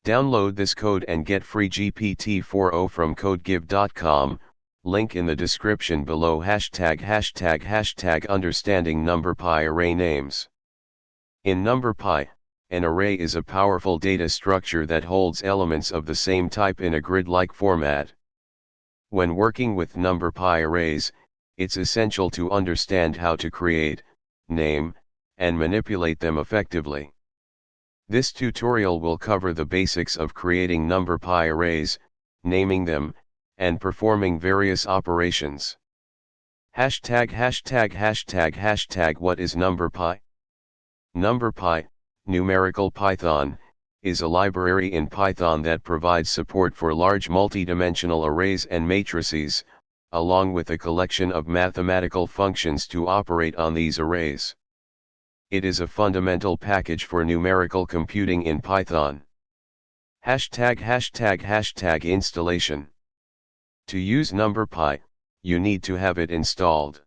Download this code and get free GPT-4o from codegive.com, link in the description below. ## Understanding NumPy array names. In NumPy, an array is a powerful data structure that holds elements of the same type in a grid-like format. When working with NumPy arrays, it's essential to understand how to create, name, and manipulate them effectively. This tutorial will cover the basics of creating NumPy arrays, naming them, and performing various operations. #####. What is NumPy? NumPy, numerical Python, is a library in Python that provides support for large multidimensional arrays and matrices, along with a collection of mathematical functions to operate on these arrays. It is a fundamental package for numerical computing in Python. #####. Installation. To use NumPy, you need to have it installed.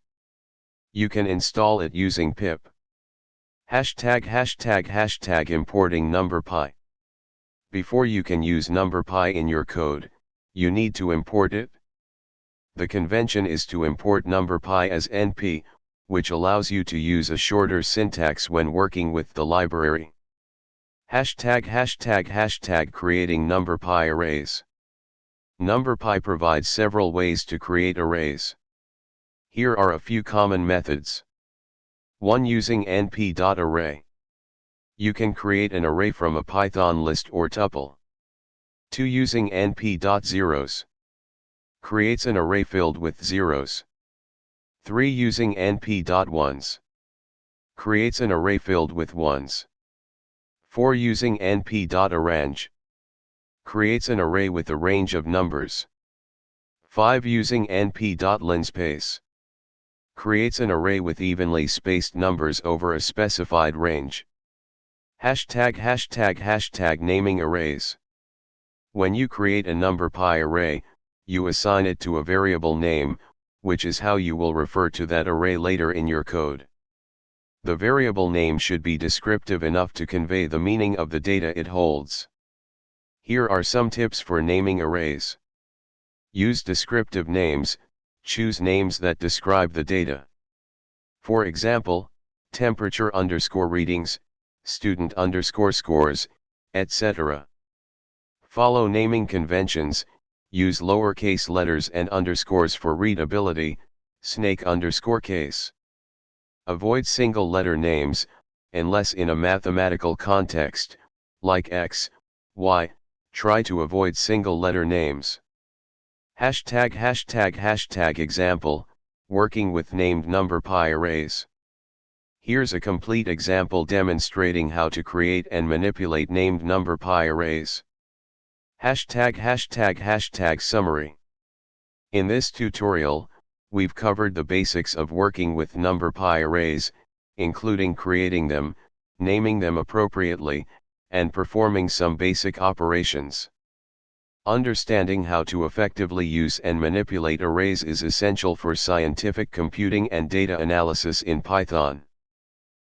You can install it using pip. #####. Importing NumPy. Before you can use NumPy in your code, you need to import it. The convention is to import NumPy as np, which allows you to use a shorter syntax when working with the library. #####. Creating NumPy arrays. NumPy provides several ways to create arrays. Here are a few common methods. 1. Using np.array. You can create an array from a Python list or tuple. 2. Using np.zeros. Creates an array filled with zeros. 3. Using np.ones. Creates an array filled with ones. 4. Using np.arrange. Creates an array with a range of numbers. 5. Using np.linspace. Creates an array with evenly spaced numbers over a specified range. #####. Naming arrays. When you create a NumPy array, you assign it to a variable name, which is how you will refer to that array later in your code. The variable name should be descriptive enough to convey the meaning of the data it holds. Here are some tips for naming arrays. Use descriptive names. Choose names that describe the data. For example, temperature_readings, student_scores, etc. Follow naming conventions. Use lowercase letters and underscores for readability, snake_case. Avoid single letter names, unless in a mathematical context, like X, Y, try to avoid single letter names. #####. Example, working with named NumPy arrays. Here's a complete example demonstrating how to create and manipulate named NumPy arrays. #####. Summary. In this tutorial, we've covered the basics of working with NumPy arrays, including creating them, naming them appropriately, and performing some basic operations. Understanding how to effectively use and manipulate arrays is essential for scientific computing and data analysis in Python.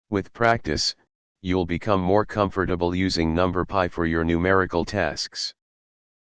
With practice, you'll become more comfortable using NumPy for your numerical tasks.